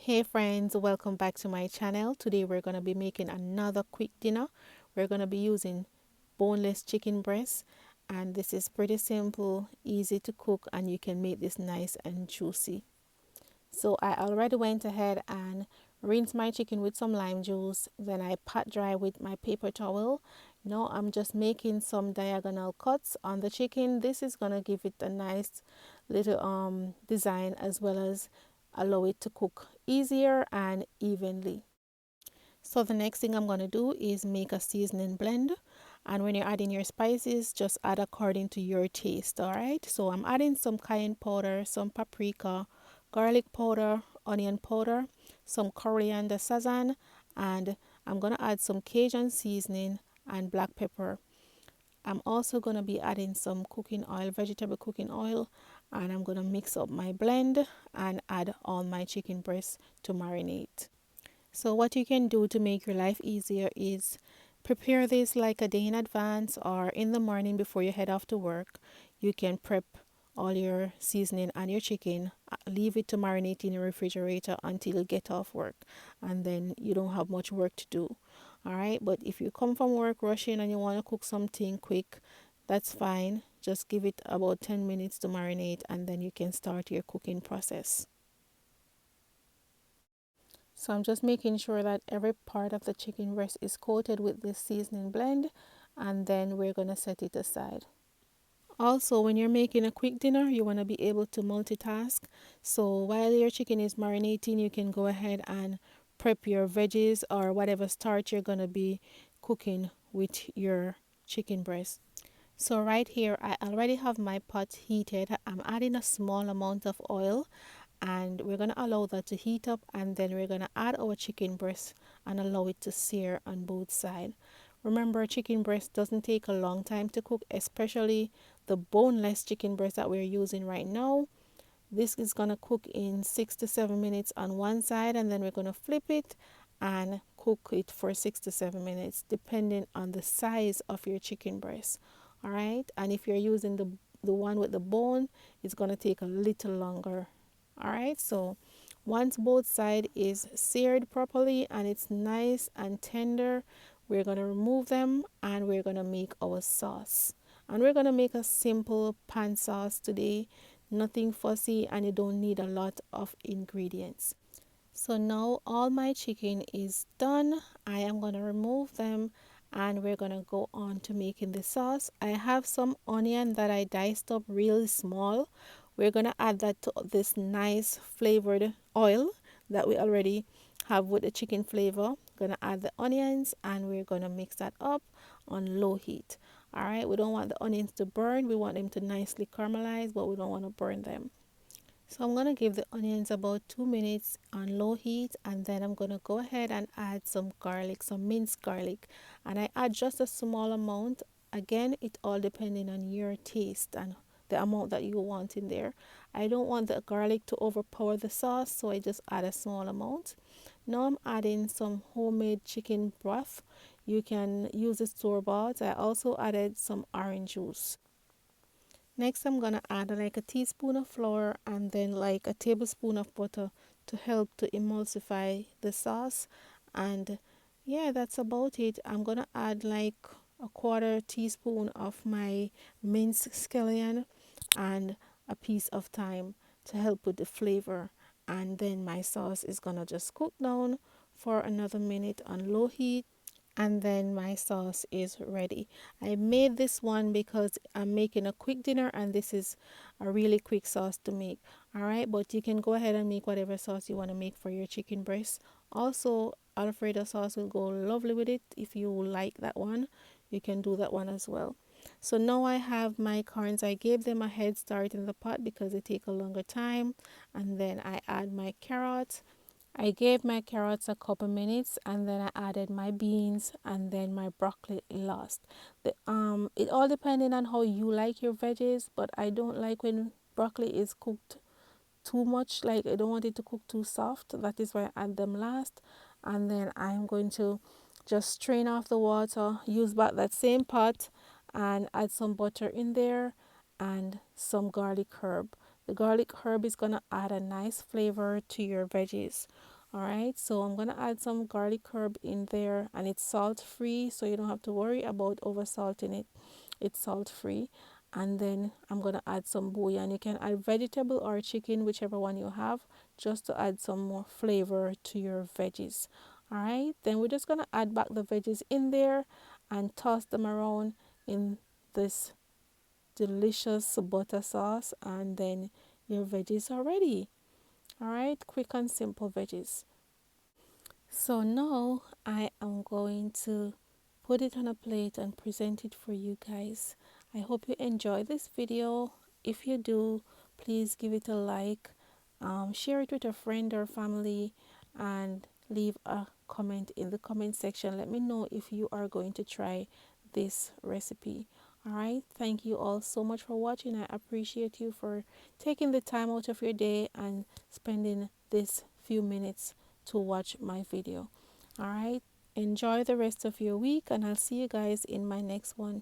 Hey friends, welcome back to my channel. Today we're going to be making another quick dinner. We're going to be using boneless chicken breast, and this is pretty simple, easy to cook, and you can make this nice and juicy. So I already went ahead and rinsed my chicken with some lime juice. Then I pat dry with my paper towel. Now I'm just making some diagonal cuts on the chicken. This is going to give it a nice little design, as well as allow it to cook easier and evenly. So the next thing I'm going to do is make a seasoning blend. And when you're adding your spices, just add according to your taste, all right? So I'm adding some cayenne powder, some paprika, garlic powder, onion powder, some coriander sazon, and I'm going to add some Cajun seasoning and black pepper. I'm also going to be adding some cooking oil, vegetable cooking oil, and I'm going to mix up my blend and add all my chicken breasts to marinate. So what you can do to make your life easier is prepare this like a day in advance or in the morning before you head off to work. You can prep all your seasoning and your chicken, leave it to marinate in your refrigerator until you get off work, and then you don't have much work to do. All right, but if you come from work rushing and you want to cook something quick, that's fine. Just give it about 10 minutes to marinate, and then you can start your cooking process. So I'm just making sure that every part of the chicken breast is coated with this seasoning blend, and then we're going to set it aside. Also, when you're making a quick dinner, you want to be able to multitask. So while your chicken is marinating, you can go ahead and prep your veggies or whatever starch you're going to be cooking with your chicken breast. So right here, I already have my pot heated. I'm adding a small amount of oil, and we're going to allow that to heat up, and then we're going to add our chicken breast and allow it to sear on both sides. Remember, chicken breast doesn't take a long time to cook, especially the boneless chicken breast that we're using right now. This is going to cook in 6 to 7 minutes on one side, and then we're going to flip it and cook it for 6 to 7 minutes depending on the size of your chicken breast. All right, and if you're using the one with the bone, it's going to take a little longer. All right, so once both side is seared properly and it's nice and tender, we're going to remove them and we're going to make our sauce. And we're going to make a simple pan sauce today, nothing fussy, and you don't need a lot of ingredients. So now all my chicken is done. I am going to remove them and we're going to go on to making the sauce. I have some onion that I diced up really small. We're going to add that to this nice flavored oil that we already have with the chicken flavor. Going to add the onions and we're going to mix that up on low heat. All right, we don't want the onions to burn. We want them to nicely caramelize, but we don't want to burn them. So I'm going to give the onions about 2 minutes on low heat, and then I'm going to go ahead and add some garlic, some minced garlic, and I add just a small amount. Again, it all depending on your taste and the amount that you want in there. I don't want the garlic to overpower the sauce, so I just add a small amount. Now I'm adding some homemade chicken broth. You can use the store-bought. I also added some orange juice. Next, I'm gonna add like a teaspoon of flour and then like a tablespoon of butter to help to emulsify the sauce. And yeah, that's about it. I'm gonna add like a quarter teaspoon of my minced scallion and a piece of thyme to help with the flavor. And then my sauce is gonna just cook down for another minute on low heat, and then my sauce is ready. I made this one because I'm making a quick dinner and this is a really quick sauce to make. All right, but you can go ahead and make whatever sauce you want to make for your chicken breast. Also, Alfredo sauce will go lovely with it. If you like that one, you can do that one as well. So now I have my corns. I gave them a head start in the pot because they take a longer time, and then I add my carrots. I gave my carrots a couple minutes, and then I added my beans and then my broccoli last. It all depending on how you like your veggies, but I don't like when broccoli is cooked too much. Like, I don't want it to cook too soft. That is why I add them last. And then I'm going to just strain off the water, use back that same pot, and add some butter in there and some garlic herb. The garlic herb is going to add a nice flavor to your veggies. All right, so I'm gonna add some garlic herb in there, and it's salt free, so you don't have to worry about over salting it. It's salt free. And then I'm gonna add some bouillon. You can add vegetable or chicken, whichever one you have, just to add some more flavor to your veggies. All right, then we're just gonna add back the veggies in there and toss them around in this delicious butter sauce, and then your veggies are ready. All right, quick and simple veggies. So now I am going to put it on a plate and present it for you guys. I hope you enjoy this video. If you do, please give it a like, share it with a friend or family, and leave a comment in the comment section. Let me know if you are going to try this recipe. All right, thank you all so much for watching. I appreciate you for taking the time out of your day and spending this few minutes to watch my video. All right, enjoy the rest of your week, and I'll see you guys in my next one.